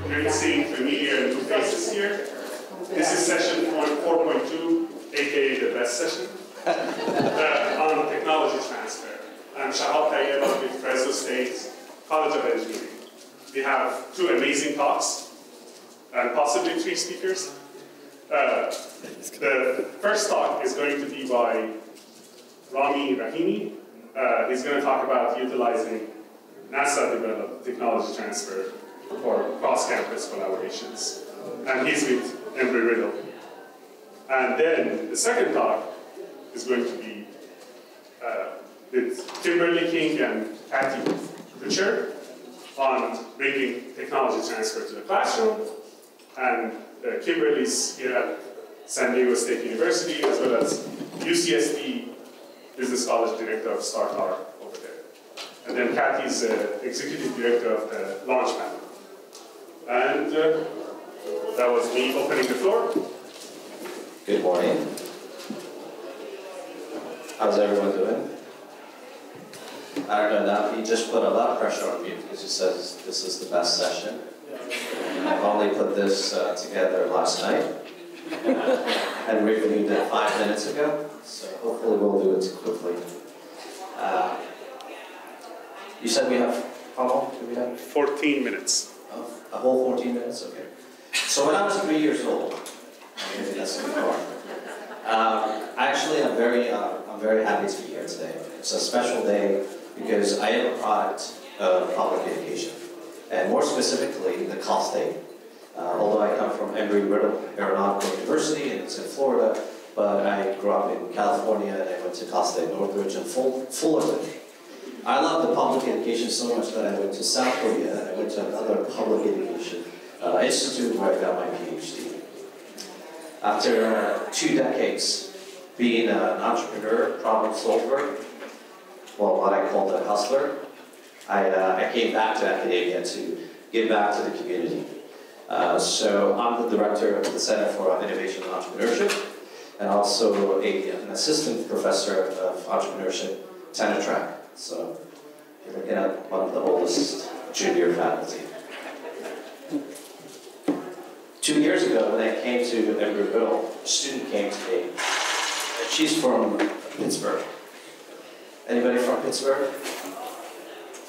Great seeing familiar new faces here. This is session 4.2, aka the best session, on technology transfer. I'm Shahab Tayyeba with Fresno State College of Engineering. We have two amazing talks, and possibly three speakers. The first talk is going to be by Rami Rahimi. He's going to talk about utilizing NASA-developed technology transfer for cross-campus collaborations. And he's with Embry-Riddle. And then the second talk is going to be with Kimberly King and Kathy Richard on bringing technology transfer to the classroom. And Kimberly's here at San Diego State University, as well as UCSD Business College Director of Startup over there. And then Kathy's Executive Director of the Launch Panel. And that was me opening the floor. Good morning. How's everyone doing? I don't know, now he just put a lot of pressure on me because he says this is the best session. I've only put this together last night and reviewed it 5 minutes ago, so hopefully we'll do it quickly. You said we have, how long do we have? 14 minutes. Oh, a whole 14 minutes? Okay. So when I was 3 years old, maybe that's a good part. Actually, I'm very happy to be here today. It's a special day because I am a product of public education, and more specifically, the Cal State. Although I come from Embry-Riddle Aeronautical University, and it's in Florida, but I grew up in California, and I went to Cal State Northridge and Fullerton. I love the public education so much that I went to South Korea, and I went to another public education institute where I got my PhD. After 2 decades being an entrepreneur, problem solver, well, what I called a hustler, I came back to academia to give back to the community. So I'm the director of the Center for Innovation and Entrepreneurship, and also an assistant professor of entrepreneurship, tenure track. So you're looking at one of the oldest junior faculty. 2 years ago, when I came to Embry-Riddle, a student came to me. She's from Pittsburgh. Anybody from Pittsburgh?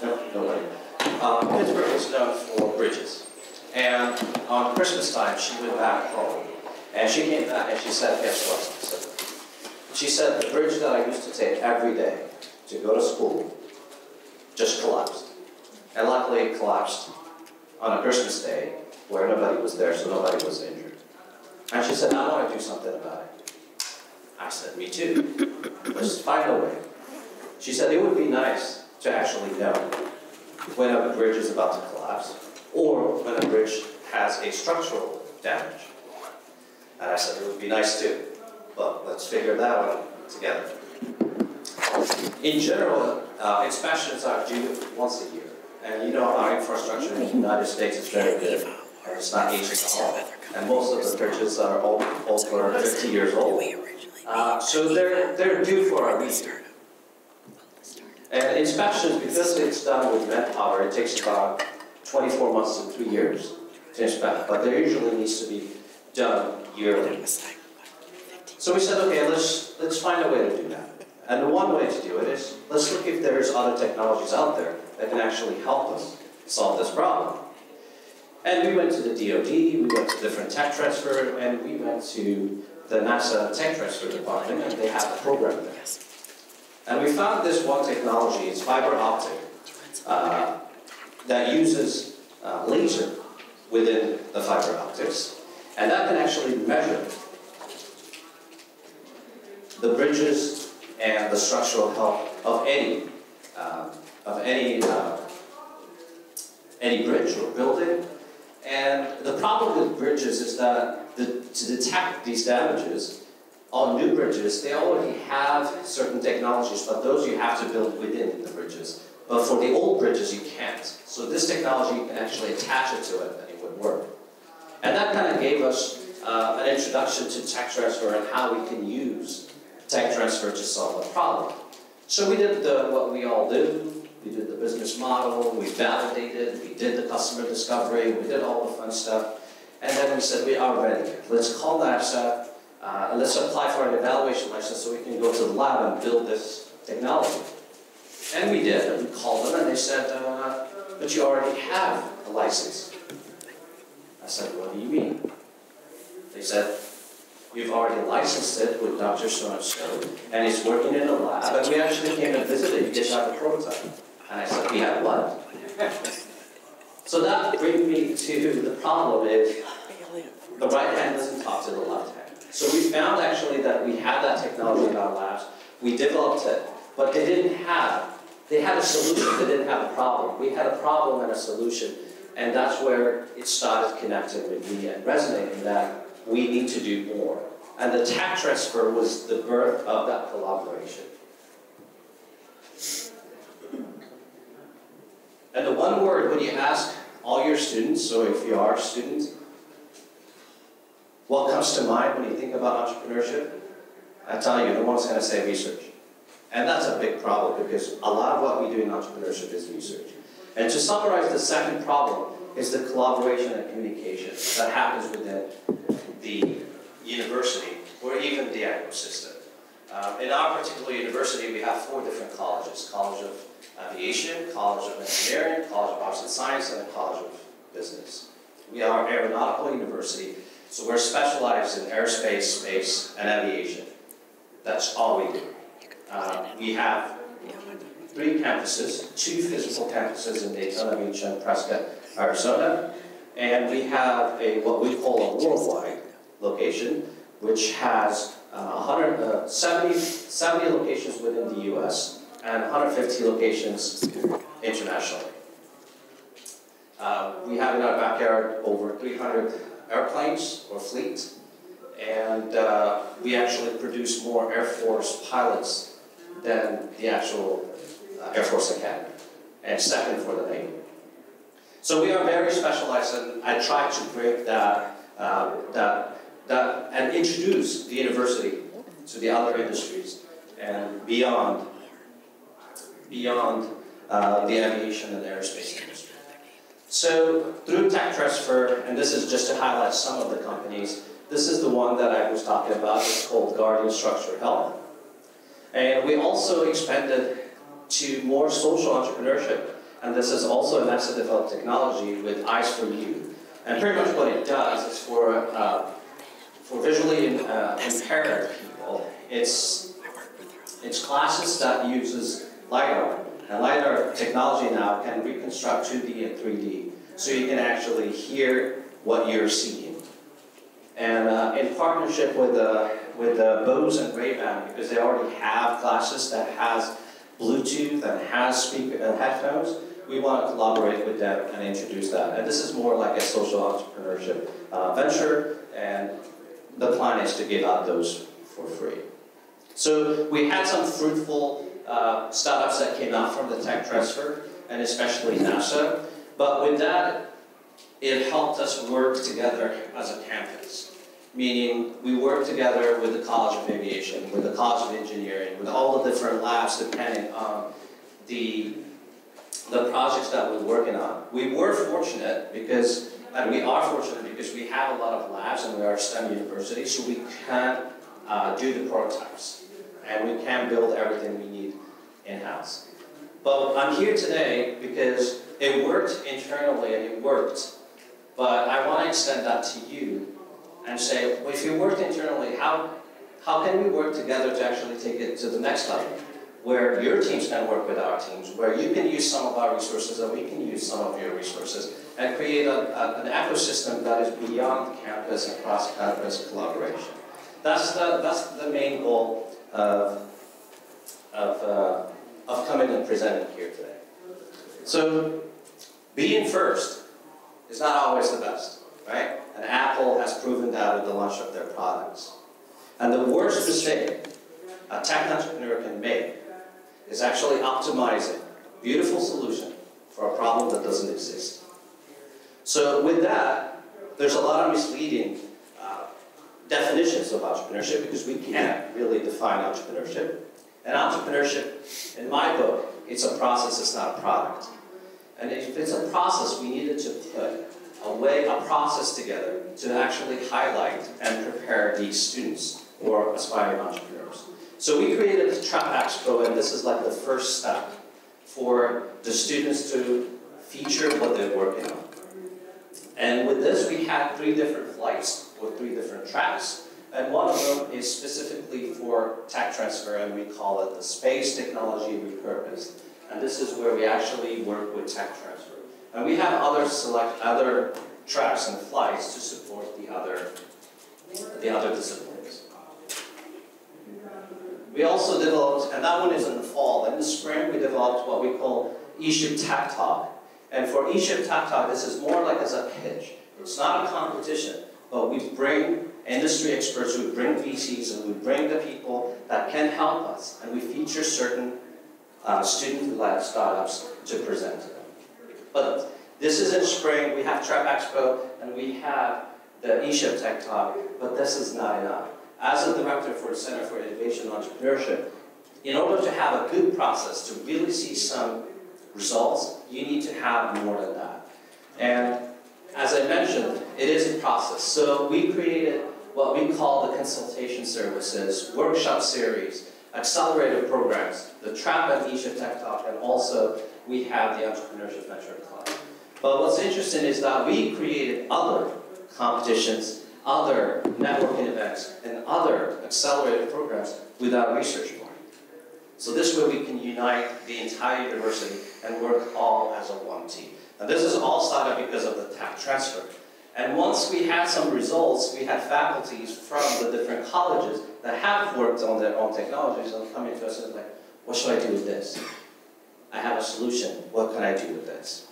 No, nobody. Pittsburgh is known for bridges. And on Christmas time, she went back home. And she came back and she said, guess what? She said, the bridge that I used to take every day to go to school just collapsed. And luckily it collapsed on a Christmas day where nobody was there, so nobody was injured. And she said, I want to do something about it. I said, me too. Let's find a way. She said, it would be nice to actually know when a bridge is about to collapse or when a bridge has a structural damage. And I said, it would be nice too, but let's figure that one together. In general, inspections are due once a year. And you know our infrastructure in the United States is very good, and it's not aging at all. And most of the bridges are over 50 years old. So they're due for a review. And inspections, because it's done with manpower, it takes about 24 months to 3 years to inspect, but there usually needs to be done yearly. So we said, okay, let's find a way to do that. And the one way to do it is, let's look if there's other technologies out there that can actually help us solve this problem. And we went to the DoD, we went to different tech transfer, and we went to the NASA Tech Transfer Department, and they have a program there. And we found this one technology, it's fiber optic, that uses laser within the fiber optics, and that can actually measure the bridges and the structural health of any bridge or building. And the problem with bridges is that to detect these damages on new bridges, they already have certain technologies, but those you have to build within the bridges. But for the old bridges, you can't. So this technology, you can actually attach it to it, and it would work. And that kind of gave us an introduction to tech transfer and how we can use tech transfer to solve a problem. So we did what we all do. we did the business model, we validated, we did the customer discovery, we did all the fun stuff. And then we said, we are ready. Let's call NAFSA, and let's apply for an evaluation license so we can go to the lab and build this technology. And we did, and we called them, and they said, but you already have a license. I said, what do you mean? They said, you've already licensed it with Dr. So-and-so, and it's working in a lab, and we actually came and visited, you didn't have a prototype. And I said, we have what? So that brings me to the problem is, the right hand doesn't talk to the left hand. So we found actually that we had that technology in our labs, we developed it, but they had a solution, they didn't have a problem. We had a problem and a solution, and that's where it started connecting with me and resonating that we need to do more. And the tech transfer was the birth of that collaboration. And the one word, when you ask all your students, so if you are students, what comes to mind when you think about entrepreneurship? I tell you, no one's going to say research. And that's a big problem because a lot of what we do in entrepreneurship is research. And to summarize, the second problem is the collaboration and communication that happens within the university or even the ecosystem. In our particular university, we have 4 different colleges: College of Aviation, College of Engineering, College of Arts and Science, and College of Business. We are an aeronautical university, so we're specialized in aerospace, space, and aviation. That's all we do. We have 3 campuses, 2 physical campuses in Daytona Beach and Prescott, Arizona, and we have what we call a worldwide location, which has 70 locations within the US and 150 locations internationally. We have in our backyard over 300 airplanes or fleet, and we actually produce more Air Force pilots than the actual Air Force Academy, and second for the Navy. So we are very specialized, and I try to break that and introduce the university to the other industries and beyond the aviation and aerospace industry. So through tech transfer, and this is just to highlight some of the companies, this is the one that I was talking about. It's called Guardian Structured Health. And we also expanded to more social entrepreneurship. And this is also an NASA-developed technology with Eyes for You. And pretty much what it does is for visually impaired people, it's classes that uses LiDAR. And LiDAR technology now can reconstruct 2D and 3D, so you can actually hear what you're seeing. And in partnership with Bose and Ray-Ban, because they already have classes that has Bluetooth and has headphones, we want to collaborate with them and introduce that. And this is more like a social entrepreneurship venture, and the plan is to give out those for free. So we had some fruitful startups that came out from the tech transfer, and especially NASA. But with that, it helped us work together as a campus. Meaning, we work together with the College of Aviation, with the College of Engineering, with all the different labs depending on the projects that we're working on. We were fortunate because, and we are fortunate because we have a lot of labs and we are a STEM university, so we can do the prototypes. And we can build everything we need in-house. But I'm here today because it worked internally and it worked, but I want to extend that to you and say, well, if you worked internally, how can we work together to actually take it to the next level, where your teams can work with our teams, where you can use some of our resources and we can use some of your resources, and create an ecosystem that is beyond campus and cross-campus collaboration. That's the main goal of coming and presenting here today. So, being first is not always the best, right? And Apple has proven that with the launch of their products. And the worst mistake a tech entrepreneur can make is actually optimizing a beautiful solution for a problem that doesn't exist. So with that, there's a lot of misleading definitions of entrepreneurship because we can't really define entrepreneurship. And entrepreneurship, in my book, it's a process, it's not a product. And if it's a process, we needed to put a process together to actually highlight and prepare these students or aspiring entrepreneurs. So we created the Trap Expo, and this is like the first step for the students to feature what they're working on. And with this, we had 3 different flights or 3 different tracks. And one of them is specifically for tech transfer, and we call it the Space Technology Repurposed. And this is where we actually work with tech transfer. And we have other tracks and flights to support the other disciplines. We also developed, and that one is in the fall. In the spring, we developed what we call eShip Tech Talk. And for eShip Tech Talk, this is more like as a pitch. It's not a competition, but we bring industry experts, we bring VCs, and we bring the people that can help us. And we feature certain student-led startups to present to them. But this is in spring, we have Trap Expo, and we have the eShip Tech Talk, but this is not enough. As a director for the Center for Innovation and Entrepreneurship, in order to have a good process, to really see some results, you need to have more than that. And as I mentioned, it is a process. So we created what we call the consultation services, workshop series, accelerator programs, the Trap and eShip Tech Talk, and also we have the Entrepreneurship Venture Club. But what's interesting is that we created other competitions, other networking events, and other accelerator programs with our research part. So this way we can unite the entire university and work all as a one team. Now this is all started because of the tech transfer. And once we had some results, we had faculties from the different colleges that have worked on their own technologies and coming to us and like, what should I do with this? I have a solution. What can I do with this?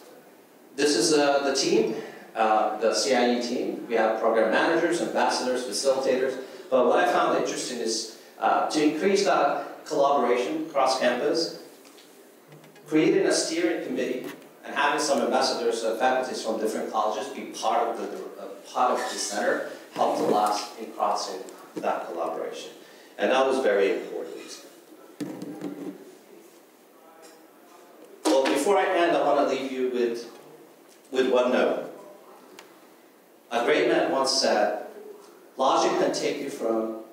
This is the team, the CIE team. We have program managers, ambassadors, facilitators. But what I found interesting is to increase that collaboration across campus, creating a steering committee and having some ambassadors, faculties from different colleges be part of the center helped a lot in crossing that collaboration. And that was very important. Well, before I end, I want to leave you with one note. A great man once said, logic can take you from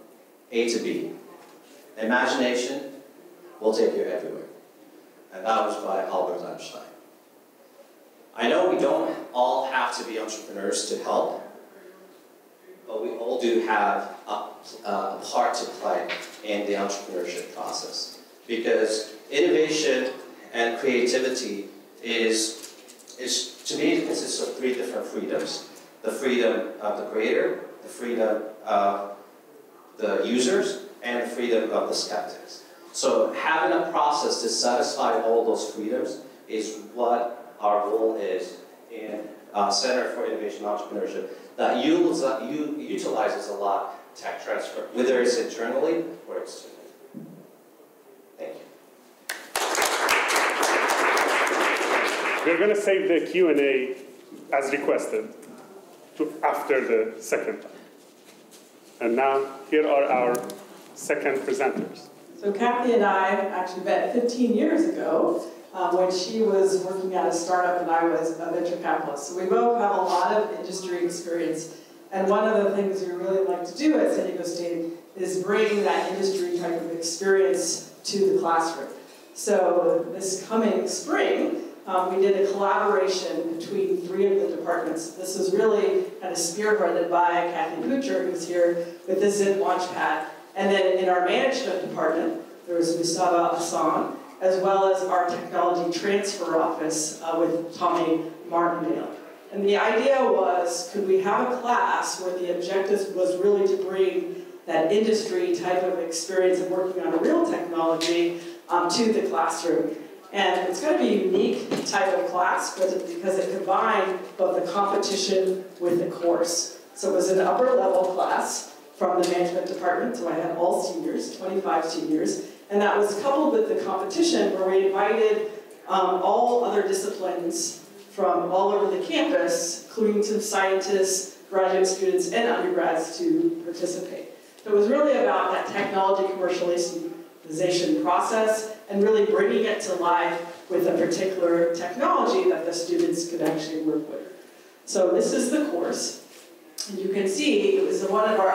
A to B. Imagination will take you everywhere. And that was by Albert Einstein. I know we don't all have to be entrepreneurs to help, but we all do have a part to play in the entrepreneurship process. Because innovation and creativity is to me, it consists of 3 different freedoms. The freedom of the creator, the freedom of the users, and the freedom of the skeptics. So having a process to satisfy all those freedoms is what our goal is in Center for Innovation and Entrepreneurship that utilizes a lot tech transfer, whether it's internally or externally. Thank you. We're going to save the Q&A as requested to after the second time. And now, here are our second presenters. So Kathy and I actually met 15 years ago when she was working at a startup and I was a venture capitalist. So we both have a lot of industry experience. And one of the things we really like to do at San Diego State is bring that industry type of experience to the classroom. So this coming spring, we did a collaboration between 3 of the departments. This was really kind of spearheaded by Kathy Kucher, who's here with the Zip Launchpad. And then in our management department, there was Mustafa Hassan, as well as our technology transfer office with Tommy Martindale. And the idea was, could we have a class where the objective was really to bring that industry type of experience of working on a real technology to the classroom. And it's going to be a unique type of class because it combined both the competition with the course. So it was an upper level class from the management department, so I had all seniors, 25 seniors, and that was coupled with the competition where we invited all other disciplines from all over the campus, including some scientists, graduate students, and undergrads to participate. So it was really about that technology standardization process and really bringing it to life with a particular technology that the students could actually work with. So this is the course, and you can see it was one of our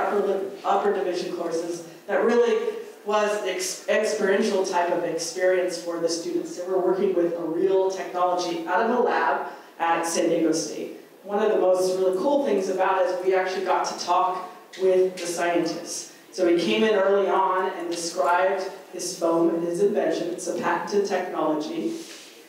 upper division courses that really was the experiential type of experience for the students. They were working with a real technology out of a lab at San Diego State. One of the most really cool things about it is we actually got to talk with the scientists. So he came in early on and described his foam and his invention. It's a patented technology.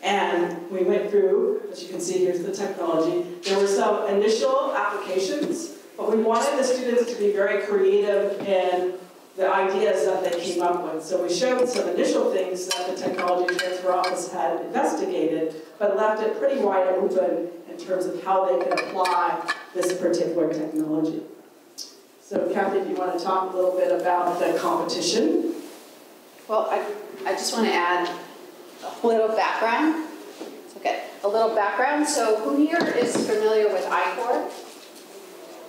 And we went through, as you can see, here's the technology. There were some initial applications, but we wanted the students to be very creative in the ideas that they came up with. So we showed some initial things that the Technology Transfer Office had investigated, but left it pretty wide open in terms of how they could apply this particular technology. So Kathy, if you want to talk a little bit about the competition. Well, I just want to add a little background. Okay, a little background. So who here is familiar with I-Corps?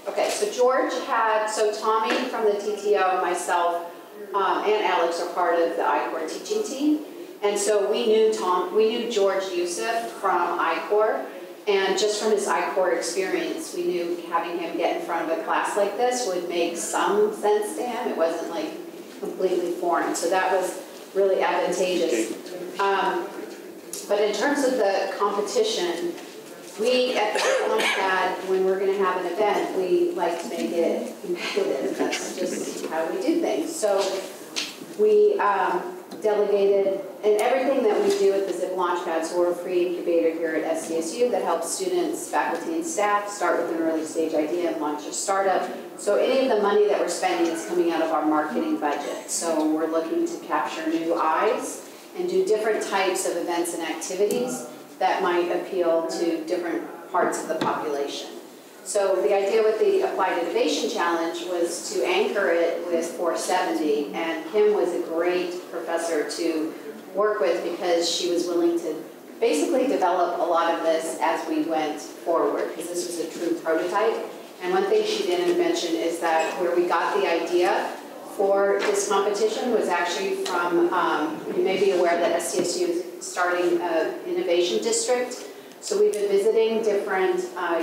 Okay, so George had, so Tommy from the TTO, myself, and Alex are part of the I-Corps teaching team. And so we knew George Youssef from I-Corps, and just from his I-Corps experience, we knew having him get in front of a class like this would make some sense to him. It wasn't like completely foreign, so that was really advantageous. But in terms of the competition, we at the Launchpad, when we're going to have an event, we like to make it competitive. That's just how we do things. So we delegated, and everything that we do at the Zip Launchpad, so we're a free incubator here at SDSU that helps students, faculty, and staff start with an early stage idea and launch a startup. So any of the money that we're spending is coming out of our marketing budget. So we're looking to capture new eyes and do different types of events and activities that might appeal to different parts of the population. So the idea with the Applied Innovation Challenge was to anchor it with 470, and Kim was a great professor to work with because she was willing to basically develop a lot of this as we went forward, because this was a true prototype. And one thing she didn't mention is that where we got the idea for this competition was actually from, you may be aware that SDSU is starting an innovation district. So we've been visiting different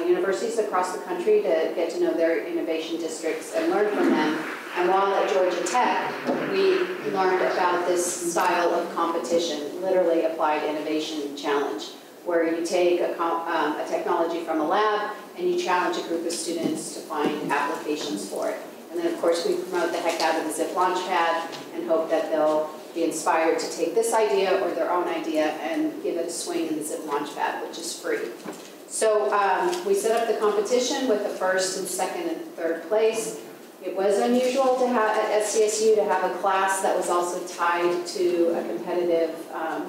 universities across the country to get to know their innovation districts and learn from them. And while at Georgia Tech, we learned about this style of competition, literally Applied Innovation Challenge, where you take a technology from a lab and you challenge a group of students to find applications for it. And then, of course, we promote the heck out of the Zip Launchpad and hope that they'll be inspired to take this idea or their own idea and give it a swing in the Zip Launchpad, which is free. So we set up the competition with the first and second and third place. It was unusual to have at SDSU to have a class that was also tied to a competitive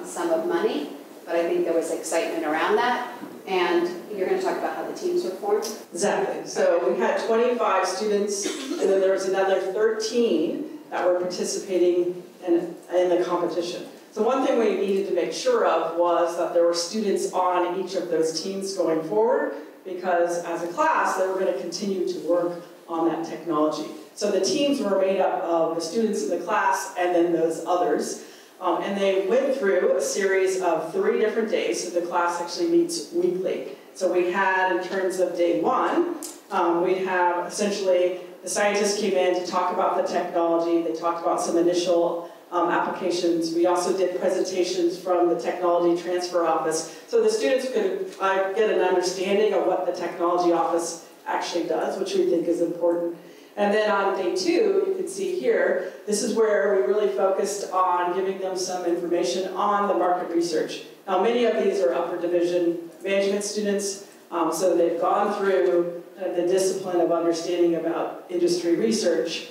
sum of money, but I think there was excitement around that. And you're going to talk about how the teams were formed? Exactly. So we had 25 students, and then there was another 13 that were participating in the competition. So one thing we needed to make sure of was that there were students on each of those teams going forward, because as a class, they were going to continue to work on that technology. So the teams were made up of the students in the class and then those others. And they went through a series of 3 different days, so the class actually meets weekly. So we had, in terms of day 1, we'd have essentially the scientists came in to talk about the technology. They talked about some initial applications. We also did presentations from the Technology Transfer Office, so the students could get an understanding of what the Technology Office actually does, which we think is important. And then on day 2, you can see here, this is where we really focused on giving them some information on the market research. Now, many of these are upper division management students, so they've gone through the discipline of understanding about industry research.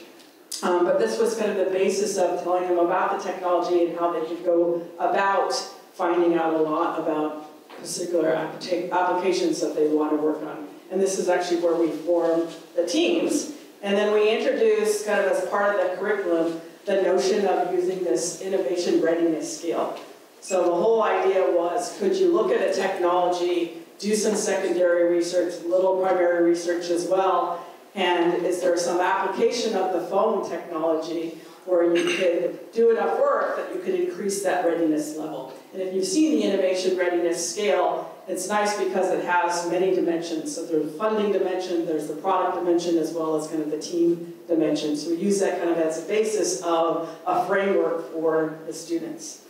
But this was kind of the basis of telling them about the technology and how they could go about finding out a lot about particular applications that they want to work on. And this is actually where we form the teams. And then we introduced, kind of as part of the curriculum, the notion of using this innovation readiness scale. So the whole idea was, could you look at a technology, do some secondary research, a little primary research as well, and is there some application of the foam technology where you could do enough work that you could increase that readiness level. And if you've seen the innovation readiness scale, it's nice because it has many dimensions. So there's the funding dimension, there's the product dimension, as well as kind of the team dimension. So we use that kind of as a basis of a framework for the students.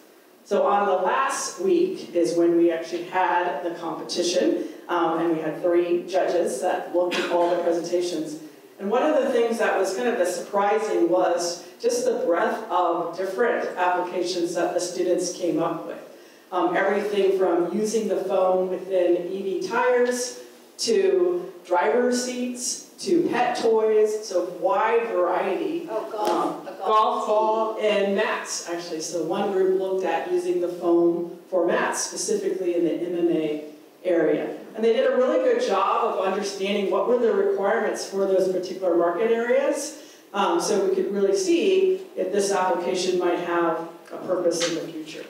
So on the last week is when we actually had the competition, and we had 3 judges that looked at all the presentations. And one of the things that was kind of the surprising was just the breadth of different applications that the students came up with. Everything from using the phone within EV tires, to driver seats, to pet toys, so wide variety. Oh, Golf ball and mats, actually. So one group looked at using the phone for mats, specifically in the MMA area. And they did a really good job of understanding what were the requirements for those particular market areas, so we could really see if this application might have a purpose in the future.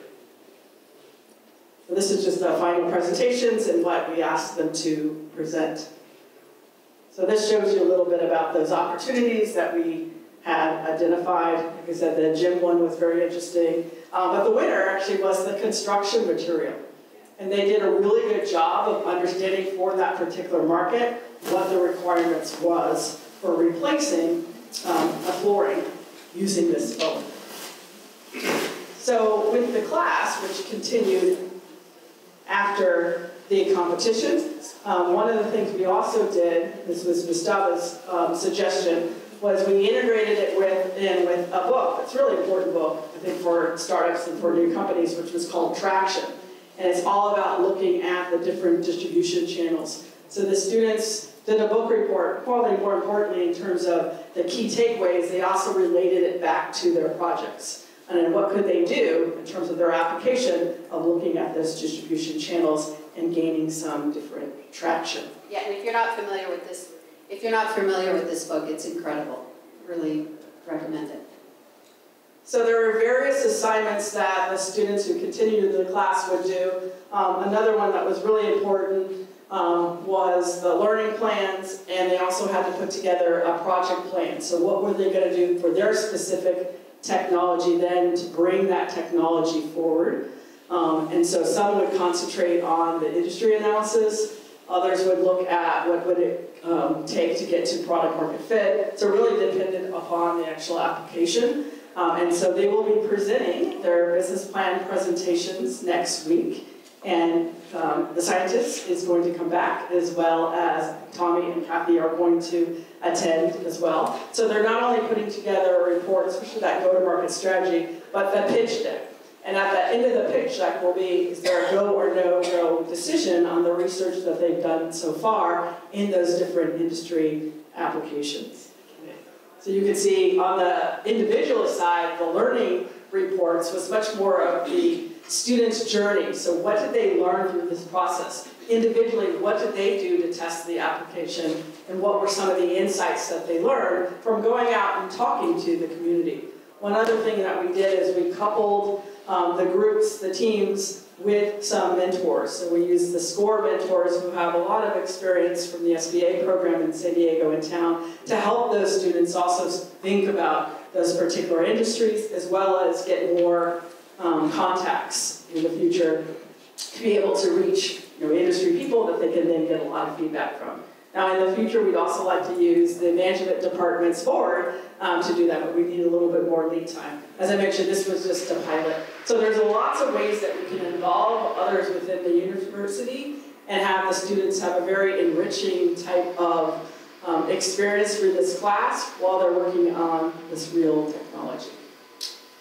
So this is just the final presentations and what we asked them to present. So this shows you a little bit about those opportunities that we had identified. Like I said, the gym one was very interesting. But the winner actually was the construction material. And they did a really good job of understanding for that particular market what the requirements was for replacing a flooring using this foam. So with the class, which continued after the competition, one of the things we also did, this was Gustavo's suggestion, was we integrated it with a book. It's a really important book, I think, for startups and for new companies, which was called Traction. And it's all about looking at the different distribution channels. So the students did a book report, probably more importantly in terms of the key takeaways, they also related it back to their projects. And then what could they do in terms of their application of looking at those distribution channels and gaining some different traction. Yeah, and if you're not familiar with this book, it's incredible. Really recommend it. So there are various assignments that the students who continue to the class would do. Another one that was really important was the learning plans, and they also had to put together a project plan. So what were they going to do for their specific technology then to bring that technology forward? And so some would concentrate on the industry analysis, others would look at what would it take to get to product market fit. So really dependent upon the actual application. And so they will be presenting their business plan presentations next week. And the scientist is going to come back, as well as Tommy and Kathy are going to attend as well. So they're not only putting together a report, especially that go-to-market strategy, but the pitch deck. And at the end of the pitch deck will be, is there a go or no-go decision on the research that they've done so far in those different industry applications. So you can see on the individual side, the learning reports was much more of the student's journey. So what did they learn through this process? Individually, what did they do to test the application? And what were some of the insights that they learned from going out and talking to the community? One other thing that we did is we coupled the groups, the teams, with some mentors. So we used the SCORE mentors who have a lot of experience from the SBA program in San Diego in town to help those students also think about those particular industries, as well as get more contacts in the future to be able to reach industry people that they can then get a lot of feedback from. Now in the future, we'd also like to use the management department's board to do that, but we need a little bit more lead time. As I mentioned, this was just a pilot. So there's lots of ways that we can involve others within the university and have the students have a very enriching type of experience through this class while they're working on this real technology.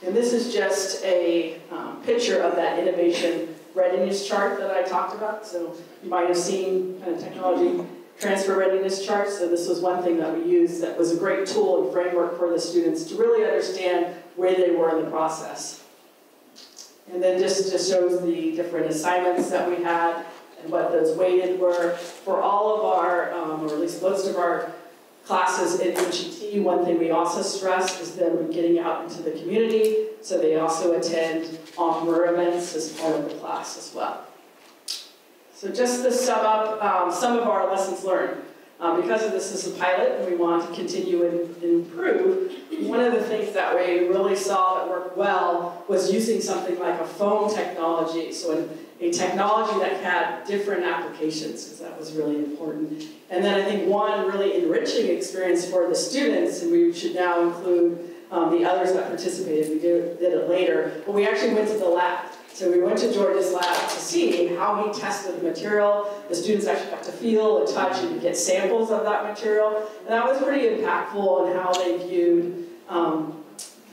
And this is just a picture of that innovation readiness chart that I talked about. So you might have seen kind of technology transfer readiness charts. So this was one thing that we used that was a great tool and framework for the students to really understand where they were in the process. And then just shows the different assignments that we had and what those weighted were. For all of our, or at least most of our classes in HET, one thing we also stress is them getting out into the community. So they also attend entrepreneur events as part of the class as well. So just to sum up some of our lessons learned. Because of this is a pilot and we want to continue and improve, one of the things that we really saw that worked well was using something like a foam technology, so a technology that had different applications, because that was really important. And then I think one really enriching experience for the students, and we should now include the others that participated, we did it later, but we actually went to the lab. So we went to George's lab to see how he tested the material. The students actually got to feel and touch and get samples of that material. And that was pretty impactful in how they viewed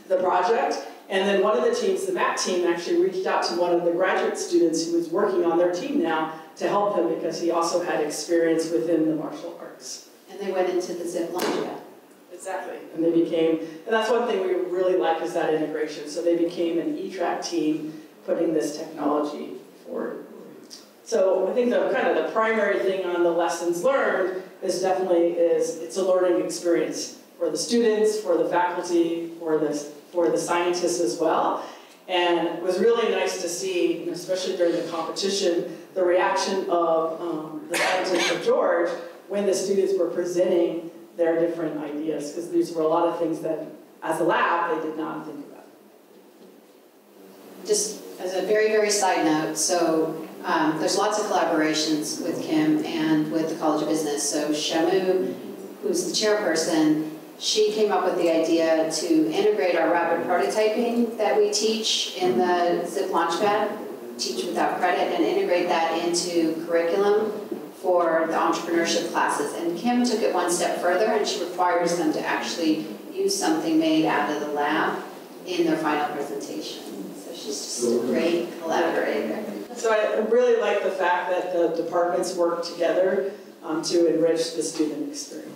the project. And then one of the teams, the MAT team, actually reached out to one of the graduate students who was working on their team now to help him because he also had experience within the martial arts. And they went into the zip line. Exactly. And they became, and that's one thing we really like is that integration. So they became an E-track team putting this technology forward. So I think the kind of the primary thing on the lessons learned is definitely it's a learning experience for the students, for the faculty, for the scientists as well. And it was really nice to see, especially during the competition, the reaction of the scientists of George when the students were presenting their different ideas, because these were a lot of things that, as a lab, they did not think about. Just as a very, very side note, so there's lots of collaborations with Kim and with the College of Business. So Shamu, who's the chairperson, she came up with the idea to integrate our rapid prototyping that we teach in the Zip Launchpad, teach without credit, and integrate that into curriculum for the entrepreneurship classes. And Kim took it one step further, and she requires them to actually use something made out of the lab in their final presentation. So she's just a great collaborator. So I really like the fact that the departments work together to enrich the student experience.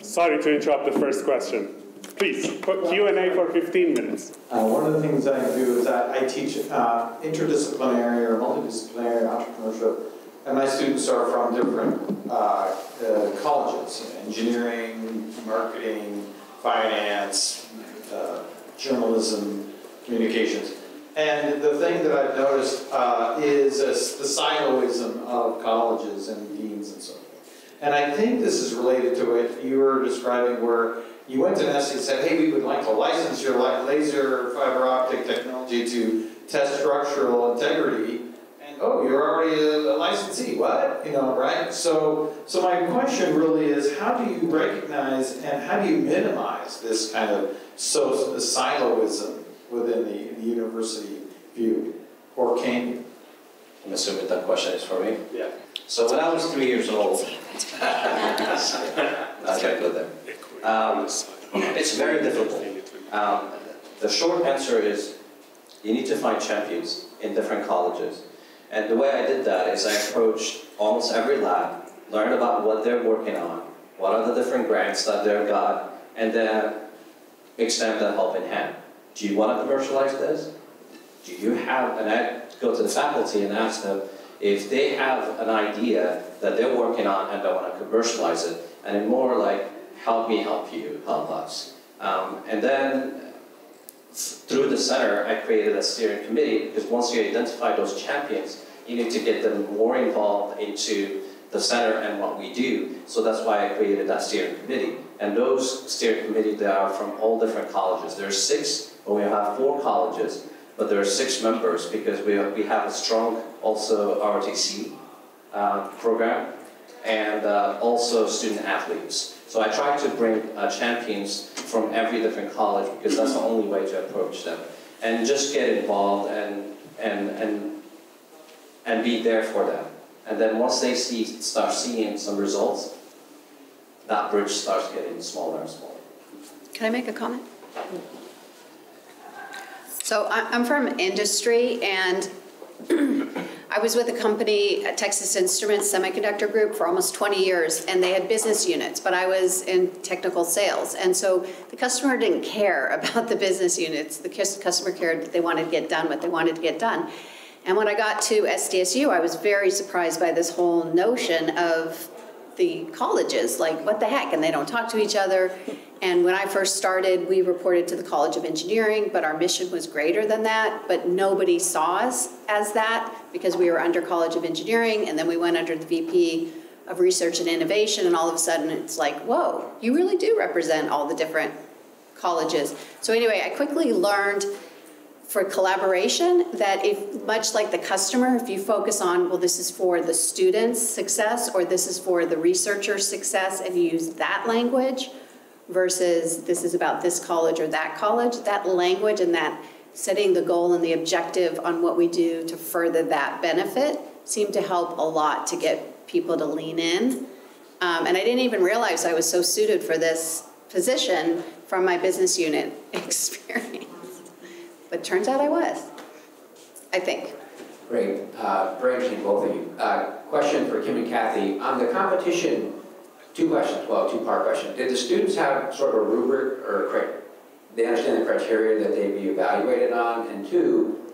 Sorry to interrupt the first question. Please, Q&A for 15 minutes. One of the things I do is I teach interdisciplinary or multidisciplinary entrepreneurship, and my students are from different colleges, engineering, marketing, finance, journalism, communications. And the thing that I've noticed is the siloism of colleges and deans and so forth. And I think this is related to what you were describing, where you went to NSC and said, hey, we would like to license your laser fiber optic technology to test structural integrity. And oh, you're already a licensee, what? You know, right? So my question really is, how do you recognize and how do you minimize this kind of siloism within the university view? Or can you? I'm assuming that question is for me. Yeah. So when I was 3 years old, I can't go there. It's very difficult. The short answer is you need to find champions in different colleges. And the way I did that is I approached almost every lab, learned about what they're working on, what are the different grants that they've got, and then extend that helping hand. Do you want to commercialize this? Do you have, and I go to the faculty and ask them if they have an idea that they're working on and they want to commercialize it, and it's more like, help me help you, help us. And then through the center, I created a steering committee, because once you identify those champions, you need to get them more involved into the center and what we do. So that's why I created that steering committee. And those steering committees, they are from all different colleges. There's 6, but we have 4 colleges, but there are 6 members because we have a strong also ROTC program and also student athletes. So I try to bring champions from every different college because that's the only way to approach them. And just get involved and be there for them. And then once they start seeing some results, that bridge starts getting smaller and smaller. Can I make a comment? So I'm from industry, and I was with a company, Texas Instruments Semiconductor Group, for almost 20 years, and they had business units, but I was in technical sales. And so the customer didn't care about the business units. The customer cared that they wanted to get done what they wanted to get done. And when I got to SDSU, I was very surprised by this whole notion of the colleges, like what the heck, and they don't talk to each other. And when I first started, we reported to the College of Engineering, but our mission was greater than that, but nobody saw us as that because we were under College of Engineering, and then we went under the VP of Research and Innovation, and all of a sudden it's like, whoa, you really do represent all the different colleges. So anyway, I quickly learned for collaboration that if, much like the customer, if you focus on, well, this is for the student's success or this is for the researcher's success, and you use that language versus this is about this college or that college, that language and that setting the goal and the objective on what we do to further that benefit seemed to help a lot to get people to lean in. And I didn't even realize I was so suited for this position from my business unit experience. But turns out I was, I think. Great. Very interesting, both of you. Question for Kim and Kathy. On the competition, two questions, well, two-part question. Did the students have sort of a rubric or they understand the criteria that they'd be evaluated on? And two,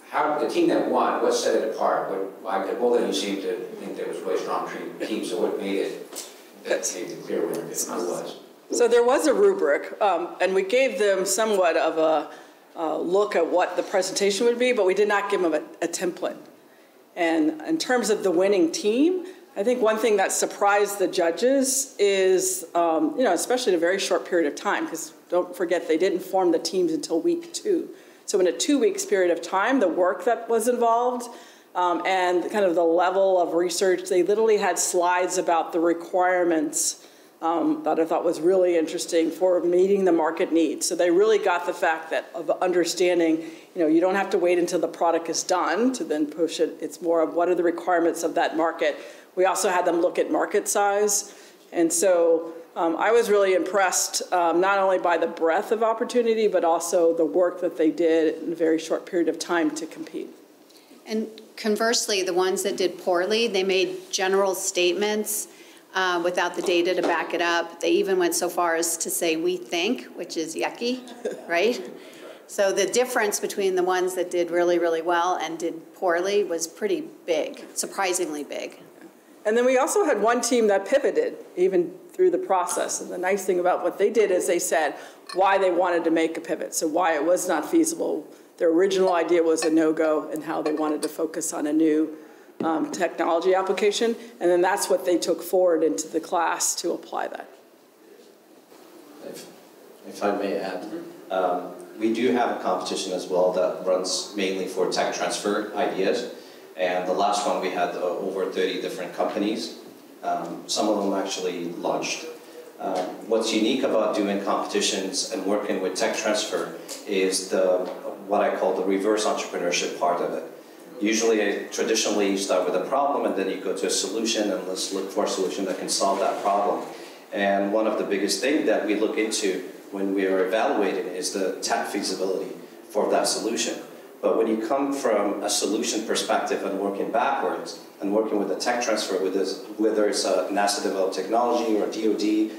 how the team that won, what set it apart? Both of you seem to think there was a really strong team, so what made it clear winner it was? So there was a rubric, and we gave them somewhat of a look at what the presentation would be, but we did not give them a template. And in terms of the winning team, I think one thing that surprised the judges is, especially in a very short period of time, because don't forget they didn't form the teams until week 2. So in a 2 weeks period of time, the work that was involved and kind of the level of research, they literally had slides about the requirements that I thought was really interesting for meeting the market needs. So they really got the fact that of understanding, you don't have to wait until the product is done to then push it. It's more of what are the requirements of that market. We also had them look at market size. And so I was really impressed not only by the breadth of opportunity, but also the work that they did in a very short period of time to compete. And conversely, the ones that did poorly, they made general statements without the data to back it up. They even went so far as to say, we think, which is yucky, right? So the difference between the ones that did really, really well and did poorly was pretty big, surprisingly big. And then we also had one team that pivoted even through the process. And the nice thing about what they did is they said why they wanted to make a pivot, so why it was not feasible. Their original idea was a no-go and how they wanted to focus on a new technology application, and then that's what they took forward into the class to apply that. If I may add, we do have a competition as well that runs mainly for tech transfer ideas, and the last one we had over 30 different companies. Some of them actually launched. What's unique about doing competitions and working with tech transfer is what I call the reverse entrepreneurship part of it. Usually, traditionally, you start with a problem and then you go to a solution and let's look for a solution that can solve that problem. And one of the biggest things that we look into when we are evaluating is the tech feasibility for that solution. But when you come from a solution perspective and working backwards and working with the tech transfer, whether it's a NASA developed technology or DoD,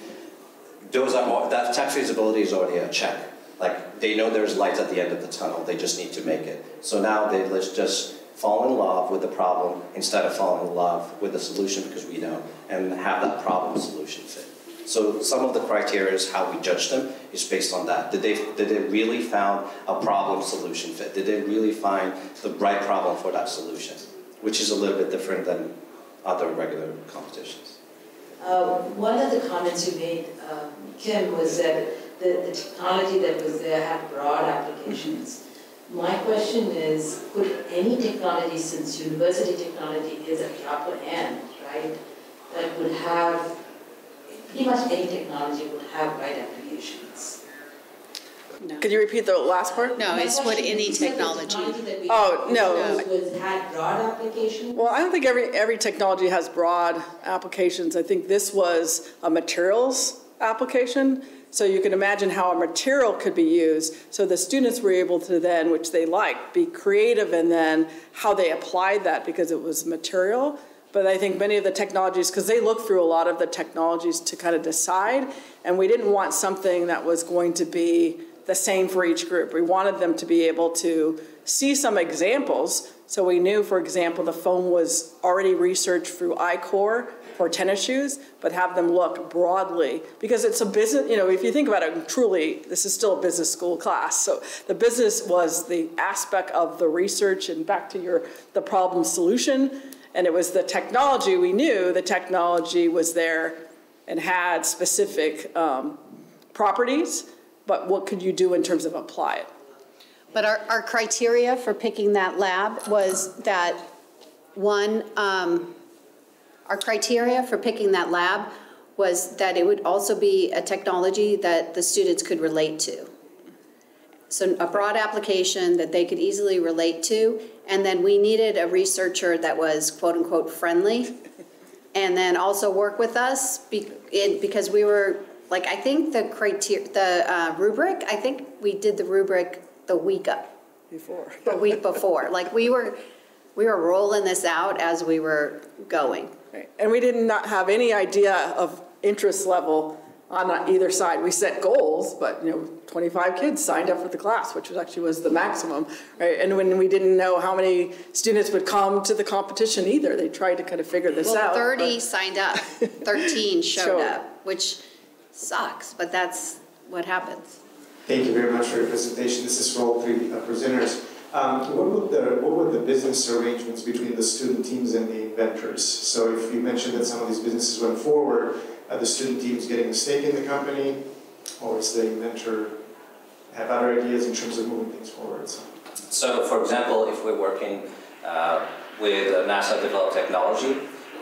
that tech feasibility is already a check. Like they know there's light at the end of the tunnel, they just need to make it. So now let's just fall in love with the problem instead of falling in love with the solution because we know, and have that problem solution fit. So some of the criteria is how we judge them is based on that. Did they really found a problem solution fit? Did they really find the right problem for that solution? Which is a little bit different than other regular competitions. One of the comments you made, Kim, was that the technology that was there had broad applications. My question is, could any technology, since university technology is at the upper end, right, that would have, pretty much any technology would have right applications? No. Could you repeat the last part? No, it's what any technology. Oh, no. Had broad applications? Well, I don't think every technology has broad applications. I think this was a materials application. So you can imagine how a material could be used. So the students were able to then, which they liked, be creative in then how they applied that because it was material. But I think many of the technologies, because they looked through a lot of the technologies to kind of decide, and we didn't want something that was going to be the same for each group. We wanted them to be able to see some examples. So we knew, for example, the foam was already researched through I-Core for tennis shoes, but have them look broadly, because it's a business, you know, if you think about it, truly, this is still a business school class. So the business was the aspect of the research, and back to the problem solution, and it was the technology. We knew the technology was there and had specific properties, but what could you do in terms of apply it? But our criteria for picking that lab was that one, our criteria for picking that lab was that it would also be a technology that the students could relate to. So a broad application that they could easily relate to, and then we needed a researcher that was quote unquote friendly, and then also work with us because we were, like, I think the rubric, I think we did the rubric the week before. Like we were rolling this out as we were going. Right. And we did not have any idea of interest level on either side. We set goals, but 25 kids signed up for the class, which was the maximum, right? And when we didn't know how many students would come to the competition either, they tried to kind of figure this out. 30 signed up, 13 showed up, which sucks, but that's what happens. Thank you very much for your presentation. This is for all three presenters. What would the business arrangements between the student teams and the inventors? So if you mentioned that some of these businesses went forward, are the student teams getting a stake in the company, or is the inventor have other ideas in terms of moving things forward? So for example, if we're working with NASA-developed technology,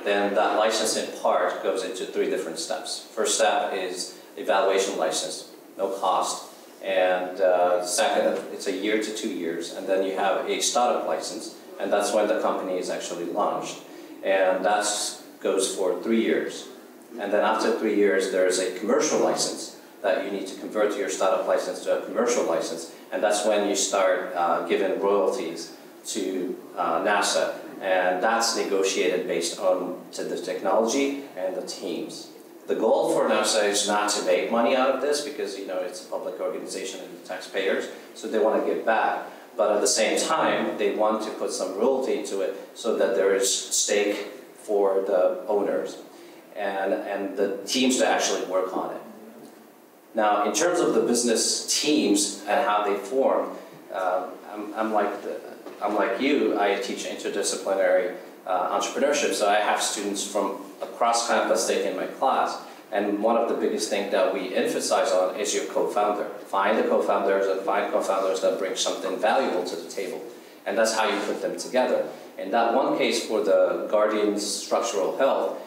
then that license in part goes into 3 different steps. First step is evaluation license, no cost. And second, it's a year to 2 years, and then you have a startup license, and that's when the company is actually launched. And that goes for 3 years. And then after 3 years, there's a commercial license that you need to convert your startup license to a commercial license, and that's when you start giving royalties to NASA, and that's negotiated based on the technology and the teams. The goal for NASA is not to make money out of this because it's a public organization and the taxpayers, so they want to give back. But at the same time, they want to put some royalty into it so that there is stake for the owners and the teams to actually work on it. Now, in terms of the business teams and how they form, I'm like you. I teach interdisciplinary entrepreneurship, so I have students from across campus taking my class, and one of the biggest things that we emphasize on is your co-founder. Find the co-founders and find co-founders that bring something valuable to the table, and that's how you put them together. In that one case for the Guardians Structural Health,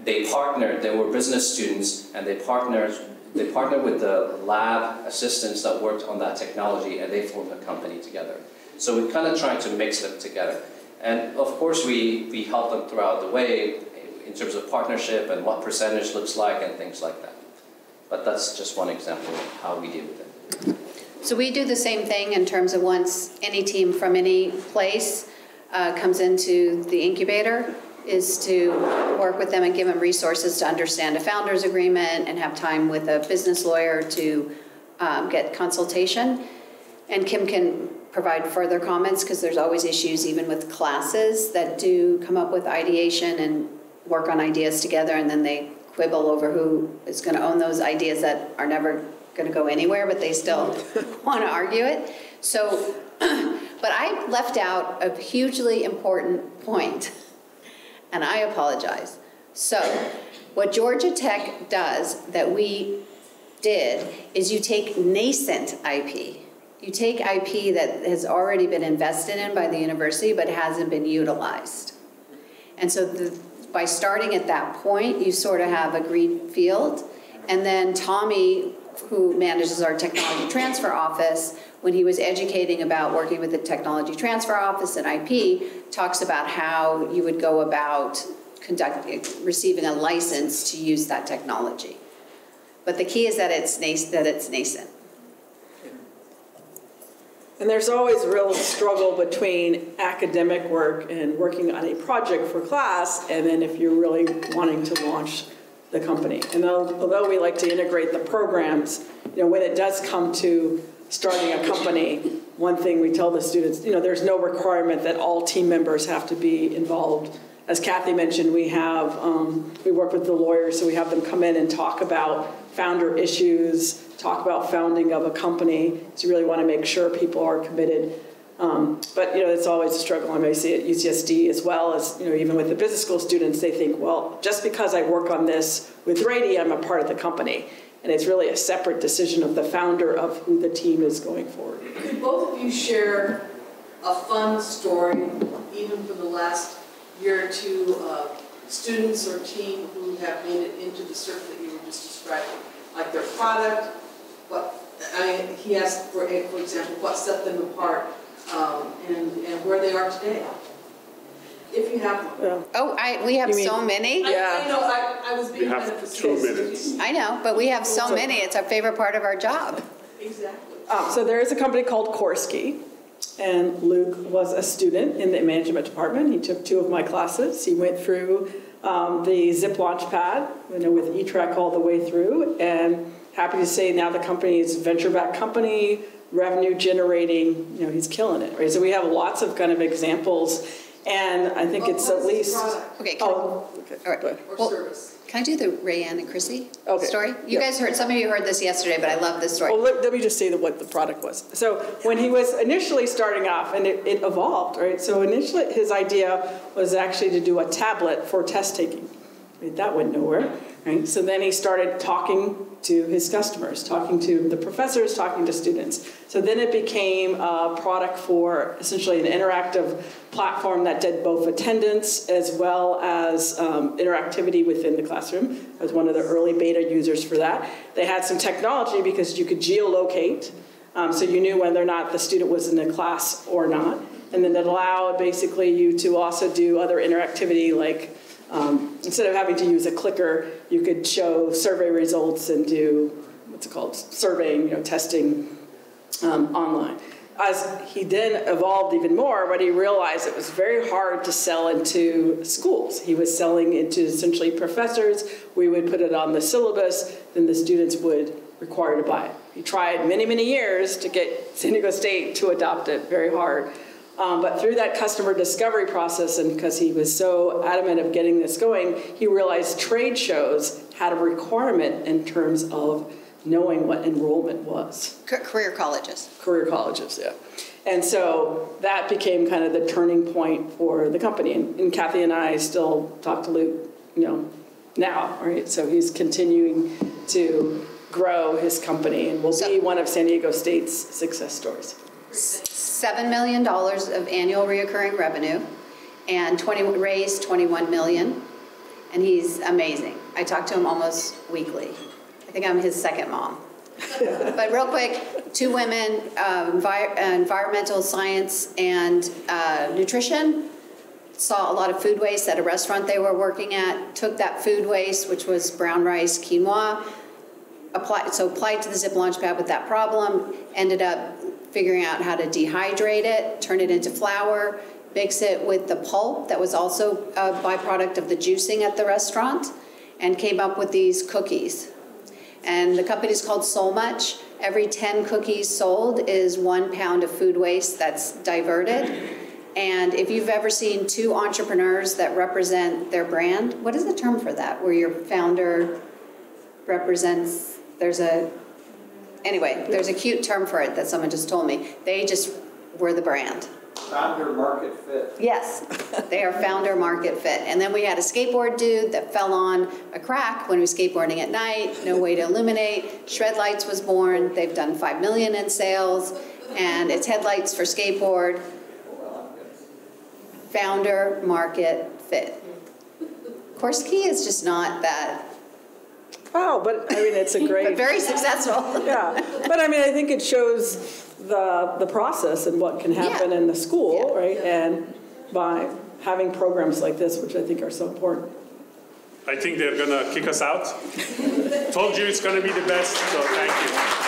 they were business students, and they partnered with the lab assistants that worked on that technology, and they formed a company together. So we kind of tried to mix them together. And of course, we help them throughout the way in terms of partnership and what percentage looks like and things like that. But that's just one example of how we deal with it. So we do the same thing in terms of once any team from any place comes into the incubator, is to work with them and give them resources to understand a founder's agreement and have time with a business lawyer to get consultation. And Kim can provide further comments because there's always issues even with classes that do come up with ideation and work on ideas together, and then they quibble over who is going to own those ideas that are never going to go anywhere, but they still want to argue it. So, but I left out a hugely important point, and I apologize. So, what Georgia Tech does that we did is you take nascent IP. You take IP that has already been invested in by the university but hasn't been utilized. And so by starting at that point, you sort of have a green field. And then Tommy, who manages our technology transfer office, when he was educating about working with the technology transfer office and IP, talks about how you would go about receiving a license to use that technology. But the key is that it's nascent. And there's always a real struggle between academic work and working on a project for class, and then if you're really wanting to launch the company. And although we like to integrate the programs, when it does come to starting a company, one thing we tell the students, there's no requirement that all team members have to be involved. As Kathy mentioned, we work with the lawyers, so we have them come in and talk about founder issues, talk about founding of a company. So you really want to make sure people are committed. But it's always a struggle. I see at UCSD as well as even with the business school students, they think, well, just because I work on this with Rady, I'm a part of the company. And it's really a separate decision of the founder of who the team is going forward. Could both of you share a fun story, even from the last year or two, of students or team who have made it into the circle that you were just describing? Like their product, he asked, for example, what set them apart, and where they are today. If you have one. Yeah. Oh, we have so many. I know, I was being kind of facetious. 2 minutes. I know, but we have so many. It's our favorite part of our job. Exactly. So there is a company called CEEC, and Luke was a student in the management department. He took 2 of my classes. He went through the Zip Launchpad, with E-Track all the way through, and happy to say now the company is a venture-backed company, revenue generating, he's killing it, right? So we have lots of kind of examples, and I think it's at least... Okay. Okay. All right. Or service. Can I do the Rayanne and Chrissy Okay. story? You guys heard, some of you heard this yesterday, but I love this story. Well, let me just say what the product was. So when he was initially starting off, and it evolved, right? So initially his idea was actually to do a tablet for test taking. Right? That went nowhere, right? So then he started talking to his customers, talking to the professors, talking to students. So then it became a product for essentially an interactive platform that did both attendance as well as interactivity within the classroom. I was one of the early beta users for that. They had some technology because you could geolocate, so you knew whether or not the student was in a class or not. And then it allowed basically you to also do other interactivity like instead of having to use a clicker, you could show survey results and do, surveying, testing online. As he then evolved even more, but he realized it was very hard to sell into schools. He was selling into essentially professors. We would put it on the syllabus, then the students would require to buy it. He tried many, many years to get San Diego State to adopt it, very hard. But through that customer discovery process, and because he was so adamant of getting this going, he realized trade shows had a requirement in terms of knowing what enrollment was. Career colleges. Career colleges, yeah. And so that became kind of the turning point for the company. And Kathy and I still talk to Luke, now, right? So he's continuing to grow his company and will be one of San Diego State's success stories. $7 million of annual reoccurring revenue, and raised $21 million, and he's amazing. I talk to him almost weekly. I think I'm his second mom. But real quick, 2 women, environmental science and nutrition, saw a lot of food waste at a restaurant they were working at, took that food waste, which was brown rice, quinoa, applied to the Zip Launchpad with that problem, ended up figuring out how to dehydrate it, turn it into flour, mix it with the pulp that was also a byproduct of the juicing at the restaurant, and came up with these cookies. And the company is called So Much. Every 10 cookies sold is 1 pound of food waste that's diverted. And if you've ever seen 2 entrepreneurs that represent their brand, what is the term for that? Where your founder represents, there's a cute term for it that someone just told me. They just were the brand. Founder market fit. Yes, they are founder market fit. And then we had a skateboard dude that fell on a crack when he was skateboarding at night, no way to illuminate. Shred Lights was born. They've done $5 million in sales, and it's headlights for skateboard. Founder market fit. CEEC is just not that. Wow, but it's a great... but very successful. Yeah, but I think it shows the process and what can happen in the school, right? And by having programs like this, which I think are so important. I think they're going to kick us out. Told you it's going to be the best, so thank you.